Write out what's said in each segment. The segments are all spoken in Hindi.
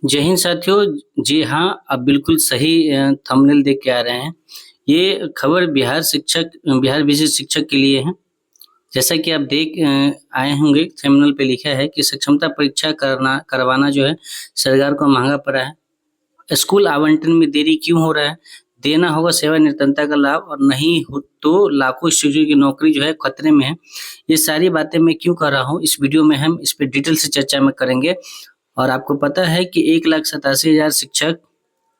जय हिंद साथियों। जी हाँ, आप बिल्कुल सही थंबनेल देख के आ रहे हैं। ये खबर बिहार विशेष शिक्षक के लिए है। जैसा कि आप देख आए होंगे, थंबनेल पे लिखा है कि सक्षमता परीक्षा करवाना जो है सरकार को महंगा पड़ा है। स्कूल आवंटन में देरी क्यों हो रहा है? देना होगा सेवानिवृत्तता का लाभ, और नहीं हो तो लाखों शिक्षकों की नौकरी जो है खतरे में है। ये सारी बातें मैं क्यों कर रहा हूँ, इस वीडियो में हम इस पे डिटेल से चर्चा में करेंगे। और आपको पता है कि 1,87,000 शिक्षक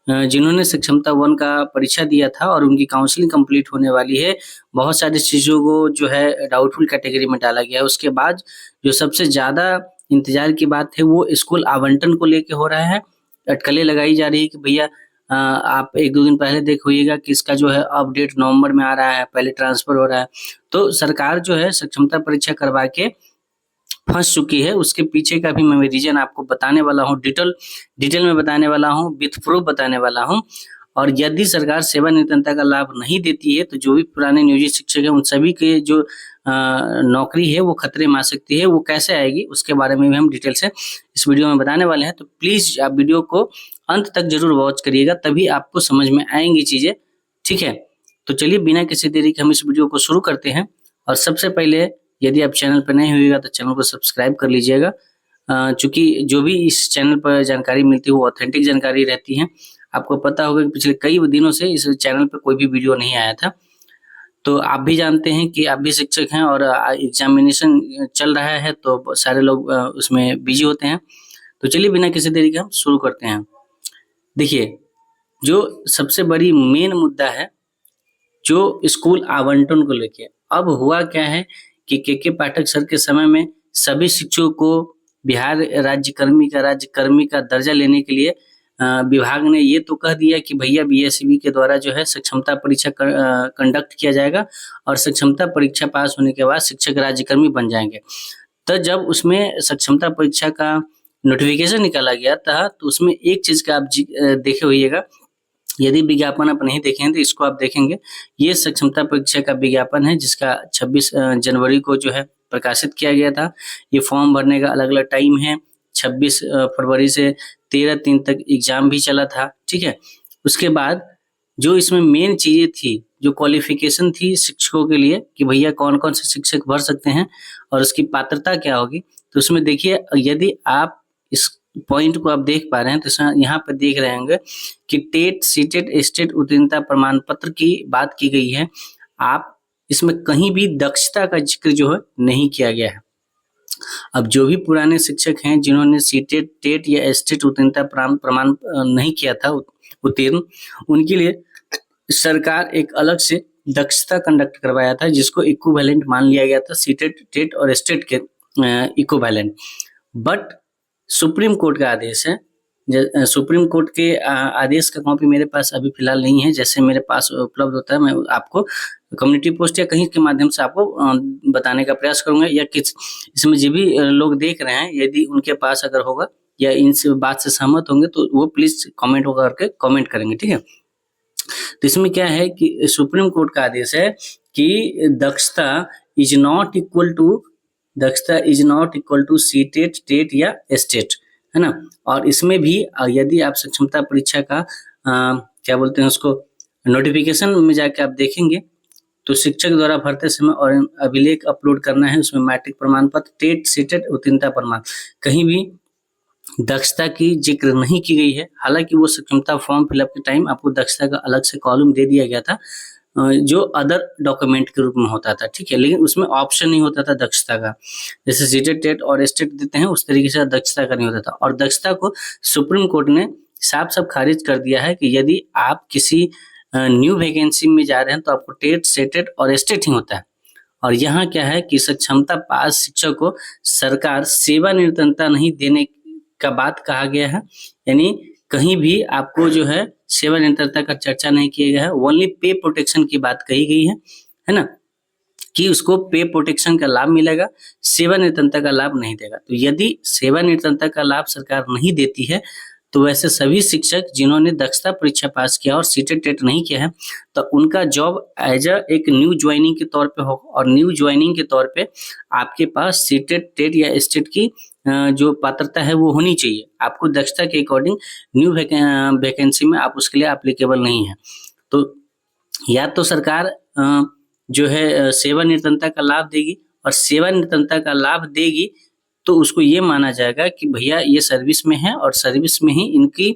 जिन्होंने सक्षमता वन का परीक्षा दिया था और उनकी काउंसलिंग कंप्लीट होने वाली है, बहुत सारी चीज़ों को जो है डाउटफुल कैटेगरी में डाला गया है। उसके बाद जो सबसे ज़्यादा इंतजार की बात है वो स्कूल आवंटन को लेके हो रहा है। अटकलें लगाई जा रही है कि भैया आप 1-2 दिन पहले देखिएगा कि इसका जो है अपडेट नवंबर में आ रहा है, पहले ट्रांसफर हो रहा है। तो सरकार जो है सक्षमता परीक्षा करवा के फंस चुकी है। उसके पीछे का भी मैं रीजन आपको बताने वाला हूँ, डिटेल में बताने वाला हूँ, विथ प्रूफ बताने वाला हूँ। और यदि सरकार सेवानिवृत्तता का लाभ नहीं देती है तो जो भी पुराने नियोजित शिक्षक हैं उन सभी के जो नौकरी है वो खतरे में आ सकती है। वो कैसे आएगी उसके बारे में भी हम डिटेल से इस वीडियो में बताने वाले हैं। तो प्लीज आप वीडियो को अंत तक जरूर वॉच करिएगा, तभी आपको समझ में आएंगी चीजें। ठीक है, तो चलिए बिना किसी देरी के हम इस वीडियो को शुरू करते हैं। और सबसे पहले, यदि आप चैनल पर नए होइएगा तो चैनल को सब्सक्राइब कर लीजिएगा, चूंकि जो भी इस चैनल पर जानकारी मिलती है वो ऑथेंटिक जानकारी रहती है। आपको पता होगा कि पिछले कई दिनों से इस चैनल पर कोई भी वीडियो नहीं आया था। तो आप भी जानते हैं कि आप भी शिक्षक हैं और एग्जामिनेशन चल रहा है तो सारे लोग उसमें बिजी होते हैं। तो चलिए बिना किसी देरी के हम शुरू करते हैं। देखिए, जो सबसे बड़ी मेन मुद्दा है जो स्कूल आवंटन को लेके, अब हुआ क्या है कि के पाठक सर के समय में सभी शिक्षकों को बिहार राज्य कर्मी का दर्जा लेने के लिए विभाग ने ये तो कह दिया कि भैया बीएसईबी के द्वारा जो है सक्षमता परीक्षा कंडक्ट किया जाएगा और सक्षमता परीक्षा पास होने के बाद शिक्षक राज्यकर्मी बन जाएंगे। तो जब उसमें सक्षमता परीक्षा का नोटिफिकेशन निकाला गया था तो उसमें एक चीज का आप देखे होइएगा। यदि विज्ञापन आप नहीं देखें तो इसको आप देखेंगे। ये सक्षमता परीक्षा का विज्ञापन है जिसका 26 जनवरी को जो है प्रकाशित किया गया था। ये फॉर्म भरने का अलग अलग टाइम है। 26 फरवरी से 13/3 तक एग्जाम भी चला था। ठीक है, उसके बाद जो इसमें मेन चीजें थी, जो क्वालिफिकेशन थी शिक्षकों के लिए कि भैया कौन कौन से शिक्षक भर सकते हैं और उसकी पात्रता क्या होगी, तो उसमें देखिए, यदि आप इस पॉइंट को आप देख पा रहे हैं तो यहाँ पे देख रहे होंगे कि टेट सीटेट स्टेट उत्तीर्णता प्रमाण पत्र की बात की गई है। आप इसमें कहीं भी दक्षता का जिक्र जो है नहीं किया गया है। अब जो भी पुराने शिक्षक हैं जिन्होंने सीटेट टेट या स्टेट उत्तीर्णता प्रमाण नहीं किया था उत्तीर्ण, उनके लिए सरकार एक अलग से दक्षता कंडक्ट करवाया था जिसको इक्विवेलेंट मान लिया गया था, सीटेट टेट और स्टेट के इक्विवेलेंट। बट सुप्रीम कोर्ट का आदेश है, सुप्रीम कोर्ट के आदेश का कॉपी मेरे पास अभी फिलहाल नहीं है। जैसे मेरे पास उपलब्ध होता है मैं आपको कम्युनिटी पोस्ट या कहीं के माध्यम से आपको बताने का प्रयास करूंगा, या किस इसमें जो भी लोग देख रहे हैं यदि उनके पास अगर होगा या इन बात से सहमत होंगे तो वो प्लीज कमेंट होगा करके कमेंट करेंगे। ठीक है, तो इसमें क्या है कि सुप्रीम कोर्ट का आदेश है कि दक्षता is not equal to CTET TET या स्टेट, है ना। और इसमें भी यदि आप सक्षमता परीक्षा का क्या बोलते हैं उसको नोटिफिकेशन में जाके आप देखेंगे तो शिक्षक द्वारा भरते समय और अभिलेख अपलोड करना है। उसमें मैट्रिक प्रमाण पत्र, टेट सीटेट उत्तीर्णता प्रमाण, कहीं भी दक्षता की जिक्र नहीं की गई है। हालांकि वो सक्षमता फॉर्म फिलअप के टाइम आपको दक्षता का अलग से कॉलम दे दिया गया था जो अदर डॉक्यूमेंट के रूप में होता था। ठीक है, लेकिन उसमें ऑप्शन नहीं होता था दक्षता का, जैसे सीटेट टेट और स्टेट देते हैं उस तरीके से दक्षता का नहीं होता था। और दक्षता को सुप्रीम कोर्ट ने साफ साफ खारिज कर दिया है कि यदि आप किसी न्यू वैकेंसी में जा रहे हैं तो आपको टेट सेटेट और स्टेट ही होता है। और यहाँ क्या है कि सक्षमता पास शिक्षक को सरकार सेवानिवृत्तता नहीं देने का बात कहा गया है, यानी कहीं भी आपको जो है सेवानिवृत्तता का चर्चा नहीं किया गया है। ओनली पे प्रोटेक्शन की बात कही गई है ना, कि उसको पे प्रोटेक्शन का लाभ मिलेगा, सेवानिवृत्तता का लाभ नहीं देगा। तो यदि सेवानिवृत्तता का लाभ सरकार नहीं देती है तो वैसे सभी शिक्षक जिन्होंने दक्षता परीक्षा पास किया और सीटेट टेट नहीं किया है, तो उनका जॉब एज एक न्यू ज्वाइनिंग के तौर पे होगा, और न्यू ज्वाइनिंग के तौर पे आपके पास सीटेट टेट या स्टेट की जो पात्रता है वो होनी चाहिए। आपको दक्षता के अकॉर्डिंग न्यू वैकेंसी में आप उसके लिए एप्लीकेबल नहीं है। तो या तो सरकार जो है सेवानिवृत्तता का लाभ देगी, और सेवानिवृत्तता का लाभ देगी तो उसको ये माना जाएगा कि भैया ये सर्विस में है, और सर्विस में ही इनकी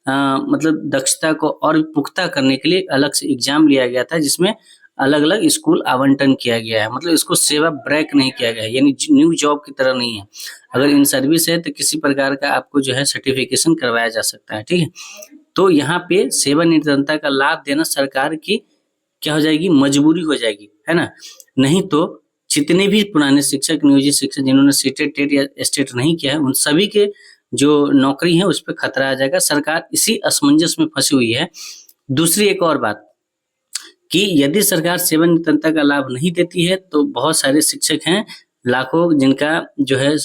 मतलब दक्षता को और पुख्ता करने के लिए अलग से एग्जाम लिया गया था, जिसमें अलग अलग स्कूल आवंटन किया गया है। मतलब इसको सेवा ब्रेक नहीं किया गया है, यानी न्यू जॉब की तरह नहीं है। अगर इन सर्विस है तो किसी प्रकार का आपको जो है सर्टिफिकेशन करवाया जा सकता है, ठीक है। तो यहाँ पे सेवानिवृत्तता का लाभ देना सरकार की क्या हो जाएगी, मजबूरी हो जाएगी, है ना। नहीं तो जितने भी पुराने शिक्षक, नियोजित शिक्षक जिन्होंने सीटेट टेट या स्टेट नहीं किया है, उन सभी के जो नौकरी है उस पर खतरा आ जाएगा। सरकार इसी असमंजस में फंसी हुई है। दूसरी एक और बात कि यदि सरकार सेवानिवृत्तता का लाभ नहीं देती है तो बहुत सारे शिक्षक हैं, लाखों, जिनका जो है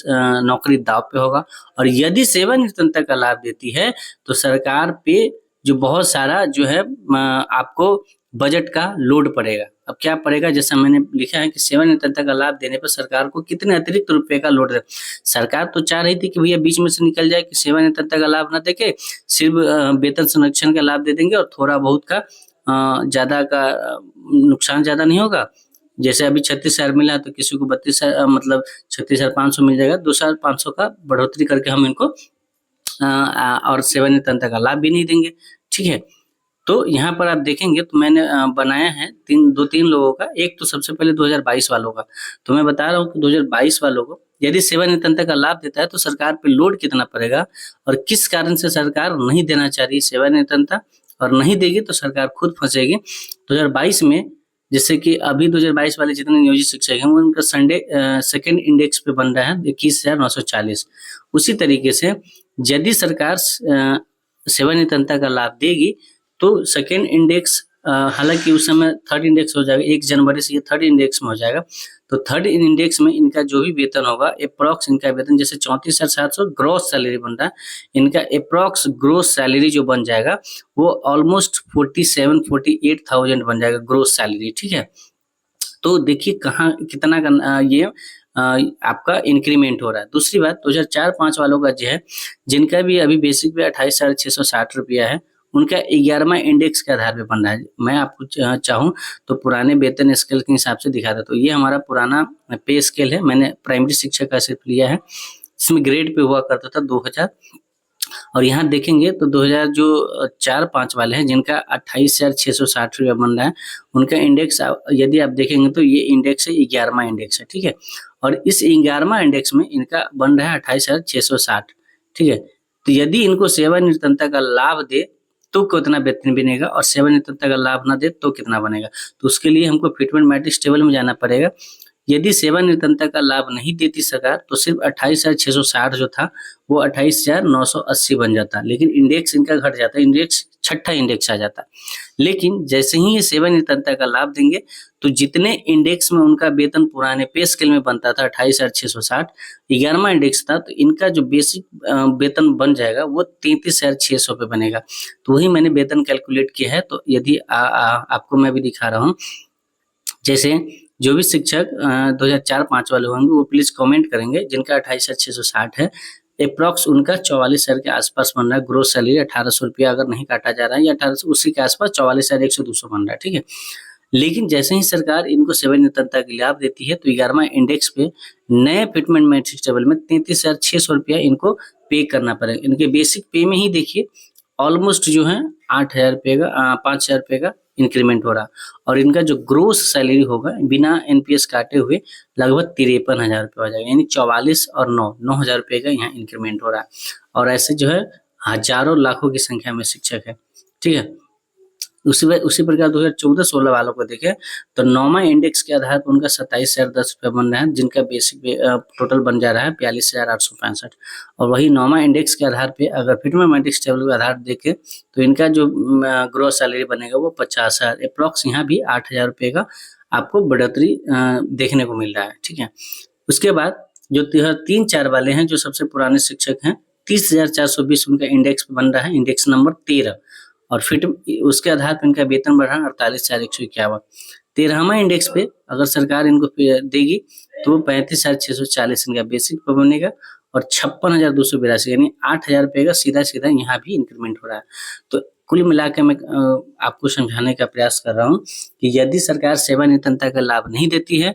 नौकरी दाव पे होगा। और यदि सेवानिवृत्तता का लाभ देती है तो सरकार पे जो बहुत सारा जो है आपको बजट का लोड पड़ेगा। अब क्या पड़ेगा, जैसा मैंने लिखा है कि सेवानिवृत्तता का लाभ देने पर सरकार को कितने अतिरिक्त रुपए का लोड है। सरकार तो चाह रही थी कि भैया बीच में से निकल जाए, कि सेवानिवृत्तता का लाभ न देके सिर्फ वेतन संरक्षण का लाभ दे देंगे, और थोड़ा बहुत का ज्यादा का नुकसान ज्यादा नहीं होगा। जैसे अभी 36,000 मिला तो किसी को 32,000 मतलब 36,500 मिल जाएगा, 2,500 का बढ़ोतरी करके हम इनको और सेवानिवृत्तता का लाभ भी नहीं देंगे, ठीक है। तो यहाँ पर आप देखेंगे तो मैंने बनाया है दो तीन लोगों का। एक तो सबसे पहले 2022 वालों का, तो मैं बता रहा हूँ कि 2022 वालों को यदि सेवानिवृत्तता का लाभ देता है तो सरकार पे लोड कितना पड़ेगा, और किस कारण से सरकार नहीं देना चाह रही सेवानिवृत्तता, और नहीं देगी तो सरकार खुद फंसेगी। 2022 में जैसे कि अभी 2022 वाले जितने नियोजित शिक्षक हैं उनका सेकंड इंडेक्स पे बन रहा है 21,940। उसी तरीके से यदि सरकार सेवानिवृत्तता का लाभ देगी तो सेकेंड इंडेक्स, हालांकि उस समय थर्ड इंडेक्स हो जाएगा, 1 जनवरी से ये थर्ड इंडेक्स में हो जाएगा। तो थर्ड इंडेक्स में इनका जो भी वेतन होगा, अप्रॉक्स इनका वेतन जैसे 34,700 ग्रॉस सैलरी बन रहा है, इनका अप्रॉक्स ग्रोस सैलरी जो बन जाएगा वो ऑलमोस्ट 47-48,000 बन जाएगा ग्रोस सैलरी, ठीक है। तो देखिए कहाँ कितना का ये आपका इंक्रीमेंट हो रहा है। दूसरी बात 2004-5 वालों का जो है, जिनका भी अभी बेसिक पे 28,660 रुपया है, उनका 11वां इंडेक्स के आधार पे बन रहा है। मैं आपको चाहूँ तो पुराने वेतन स्केल के हिसाब से दिखा देता हूँ। ये हमारा पुराना पे स्केल है, मैंने प्राइमरी शिक्षक का सिर्फ लिया है, इसमें ग्रेड पे हुआ करता था 2000। और यहाँ देखेंगे तो 2000 जो 4-5 वाले हैं, जिनका 28,660 रुपया बन रहा है, उनका इंडेक्स यदि आप देखेंगे तो ये इंडेक्स है 11वां इंडेक्स है, ठीक है। और इस 11वां इंडेक्स में इनका बन रहा है 28,660, ठीक है। तो यदि इनको सेवानिवृत्तता का लाभ दे तो कितना वेतन बनेगा, और सेवानिवृत्तता का लाभ ना दे तो कितना बनेगा। तो उसके लिए हमको फिटमेंट मैट्रिक्स टेबल में जाना पड़ेगा। यदि सेवानिवृत्तता का लाभ नहीं देती सरकार तो सिर्फ 28,660 जो था वो 28,980 बन जाता, लेकिन इंडेक्स इनका घट जाता, इंडेक्स छठा इंडेक्स आ जाता। लेकिन जैसे ही ये सेवानिवृत्तता का लाभ देंगे तो जितने इंडेक्स में उनका वेतन पुराने पे स्केल में बनता था 28,660, 11वां इंडेक्स था, तो इनका जो बेसिक वेतन बन जाएगा वो 33,600 पे बनेगा। तो वही मैंने वेतन कैलकुलेट किया है। तो यदि आपको मैं भी दिखा रहा हूँ, जैसे जो भी शिक्षक 2004-5 वाले होंगे वो प्लीज कमेंट करेंगे, जिनका 28,660 है, अप्रॉक्स उनका 44,000 के आसपास बन रहा है ग्रोस सैलरी, 1,800 रुपया अगर नहीं काटा जा रहा है, या 1800 उसी के आसपास 44,100-200 बन रहा है, ठीक है। लेकिन जैसे ही सरकार इनको सेवानिवृत्तता के लाभ देती है तो 11वां इंडेक्स पे नए फिटमेंट मैट्रिक्स टेबल में 33,600 रुपया इनको पे करना पड़ेगा। इनके बेसिक पे में ही देखिए ऑलमोस्ट जो है 8,000 रुपये का 5,000 रुपये का इंक्रीमेंट हो रहा, और इनका जो ग्रोस सैलरी होगा बिना एनपीएस काटे हुए लगभग 53,000 रुपये हो जाएगा, यानी 44 और 9,000 रुपये का यहाँ इंक्रीमेंट हो रहा है। और ऐसे जो है हजारों लाखों की संख्या में शिक्षक है, ठीक है। उसी प्रकार 2014-16 वालों को देखें तो 9वां इंडेक्स के आधार पर उनका 27,010 रुपये बन रहा है, जिनका बेसिक टोटल बन जा रहा है 42,865। और वही 9वां इंडेक्स के आधार पे अगर फिटमेंट मैट्रिक्स टेबल के आधार देखें तो इनका जो ग्रोस सैलरी बनेगा वो 50,000, अप्रॉक्स यहाँ भी 8,000 रुपये का आपको बढ़ोतरी देखने को मिल रहा है, ठीक है। उसके बाद जो 3-4 वाले हैं, जो सबसे पुराने शिक्षक हैं, 30,420 उनका इंडेक्स बन रहा है, इंडेक्स नंबर 13, और फिट उसके आधार पर इनका वेतन बढ़ रहा है 48,151। 13वां इंडेक्स पे अगर सरकार इनको देगी तो 35,640 इनका बेसिक पे बनेगा, और 56,282 यानी 8,000 रुपये का सीधा सीधा यहाँ भी इंक्रीमेंट हो रहा है। तो कुल मिला के मैं आपको समझाने का प्रयास कर रहा हूँ कि यदि सरकार सेवानिवृत्ति का लाभ नहीं देती है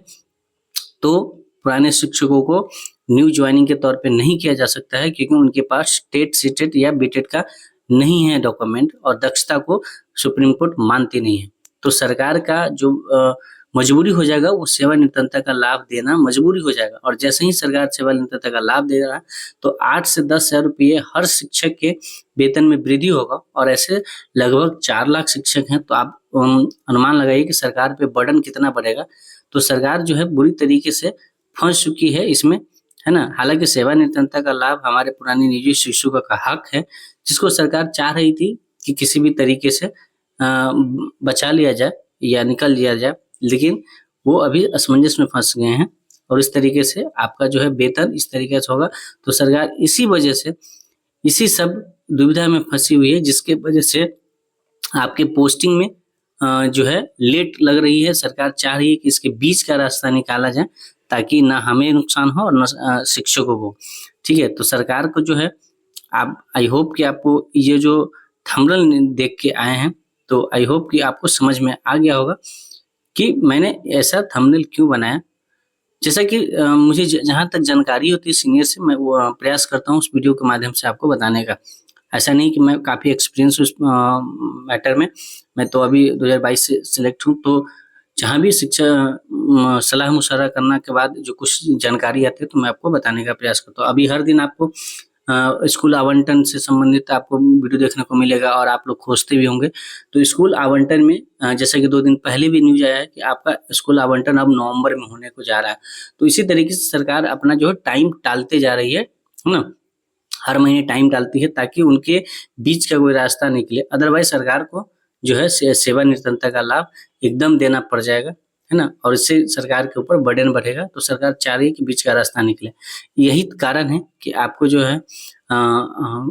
तो पुराने शिक्षकों को न्यू ज्वाइनिंग के तौर पे नहीं किया जा सकता है, क्योंकि उनके पास टेट, सीटेट या बीटेट का नहीं है डॉक्यूमेंट, और दक्षता को सुप्रीम कोर्ट मानती नहीं है। तो सरकार का जो मजबूरी हो जाएगा वो सेवानिवृत्ति का लाभ देना मजबूरी हो जाएगा, और जैसे ही सरकार सेवानिवृत्ति का लाभ दे रहा है तो 8 से 10,000 रुपये हर शिक्षक के वेतन में वृद्धि होगा, और ऐसे लगभग 4 लाख शिक्षक हैं। तो आप अनुमान लगाइए कि सरकार पे बर्डन कितना बढ़ेगा। तो सरकार जो है बुरी तरीके से फंस चुकी है इसमें, है ना। हालांकि सेवानिवृत्ति का लाभ हमारे पुराने निजी शिक्षकों का हक है, जिसको सरकार चाह रही थी कि किसी भी तरीके से बचा लिया जाए या निकल लिया जाए, लेकिन वो अभी असमंजस में फंस गए हैं, और इस तरीके से आपका जो है वेतन इस तरीके से होगा। तो सरकार इसी वजह से इसी सब दुविधा में फंसी हुई है, जिसके वजह से आपके पोस्टिंग में जो है लेट लग रही है। सरकार चाह रही है कि इसके बीच का रास्ता निकाला जाए, ताकि ना हमें नुकसान हो और ना शिक्षकों को। ठीक है, तो सरकार को जो है आप, आई होप कि आपको ये जो थंबनेल देख के आए हैं, तो आई होप कि आपको समझ में आ गया होगा कि मैंने ऐसा थंबनेल क्यों बनाया। जैसा कि मुझे जहाँ तक जानकारी होती है सीनियर से, मैं वो प्रयास करता हूँ उस वीडियो के माध्यम से आपको बताने का। ऐसा नहीं कि मैं काफ़ी एक्सपीरियंस उस मैटर में, मैं तो अभी 2022 से सिलेक्ट हूँ, तो जहाँ भी शिक्षा सलाह मुशावरा करने के बाद जो कुछ जानकारी आती है तो मैं आपको बताने का प्रयास करता हूँ। अभी हर दिन आपको स्कूल आवंटन से संबंधित आपको वीडियो देखने को मिलेगा, और आप लोग खोजते भी होंगे। तो स्कूल आवंटन में जैसे कि 2 दिन पहले भी न्यूज आया है कि आपका स्कूल आवंटन अब नवंबर में होने को जा रहा है। तो इसी तरीके से सरकार अपना जो है टाइम टालते जा रही है ना, हर महीने टाइम डालती है ताकि उनके बीच का कोई रास्ता निकले। अदरवाइज सरकार को जो है सेवानिवृत्ति का लाभ एकदम देना पड़ जाएगा, है ना, और इससे सरकार के ऊपर बर्डन बढ़ेगा। तो सरकार चाह रही है कि बीच का रास्ता निकले। यही कारण है कि आपको जो है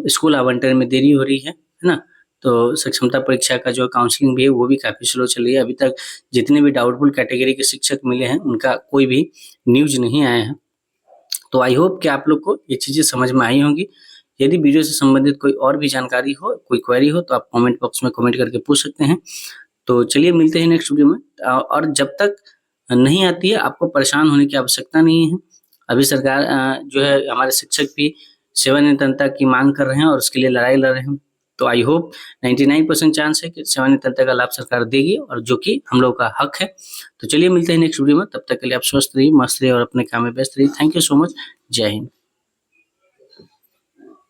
स्कूल आवंटन में देरी हो रही है ना। तो सक्षमता परीक्षा का जो काउंसलिंग भी है वो भी काफ़ी स्लो चल रही है। अभी तक जितने भी डाउटफुल कैटेगरी के शिक्षक मिले हैं उनका कोई भी न्यूज नहीं आया है। तो आई होप कि आप लोग को ये चीज़ें समझ में आई होंगी। यदि वीडियो से संबंधित कोई और भी जानकारी हो, कोई क्वेरी हो, तो आप कमेंट बॉक्स में कमेंट करके पूछ सकते हैं। तो चलिए मिलते हैं नेक्स्ट वीडियो में। और जब तक नहीं आती है आपको परेशान होने की आवश्यकता नहीं है। अभी सरकार जो है हमारे शिक्षक भी सेवानिवृत्ति की मांग कर रहे हैं और उसके लिए लड़ाई लड़ रहे हैं। तो आई होप 99% चांस है कि सेवानिवृत्ति का लाभ सरकार देगी, और जो कि हम लोग का हक है। तो चलिए मिलते हैं नेक्स्ट वीडियो में। तब तक के लिए आप स्वस्थ रहिए, मस्त रहिए और अपने काम में व्यस्त रहिए। Thank you so much. जय हिंद।